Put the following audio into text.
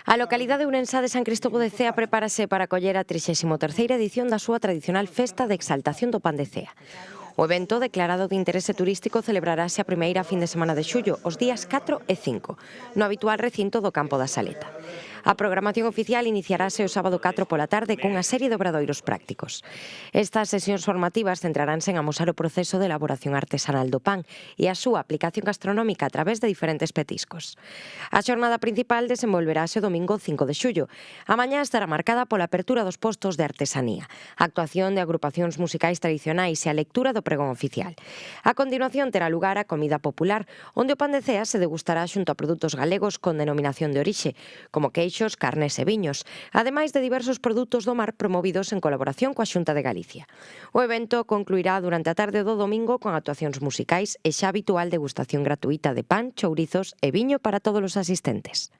A localidade ourensá de San Cristóbal de Cea prepárase para acoller a 33ª edición da súa tradicional Festa de Exaltación do Pan de Cea. O evento, declarado de interese turístico, celebrarase a primeira fin de semana de xullo, os días 4 e 5, no habitual recinto do Campo da Saleta. A programación oficial iniciarase o sábado 4 pola tarde cunha serie de obradoiros prácticos. Estas sesións formativas centraránse en amosar o proceso de elaboración artesanal do pan e a súa aplicación gastronómica a través de diferentes petiscos. A xornada principal desenvolverase o domingo 5 de xullo. A mañá estará marcada pola apertura dos postos de artesanía, a actuación de agrupacións musicais tradicionais e a lectura do pregón oficial. A continuación terá lugar a comida popular, onde o pan de Cea se degustará xunto a produtos galegos con denominación de orixe, como queixos, carnes e viños, ademais de diversos produtos do mar promovidos en colaboración coa Xunta de Galicia. O evento concluirá durante a tarde do domingo con actuacións musicais e xa habitual degustación gratuita de pan, chourizos e viño para todos os asistentes.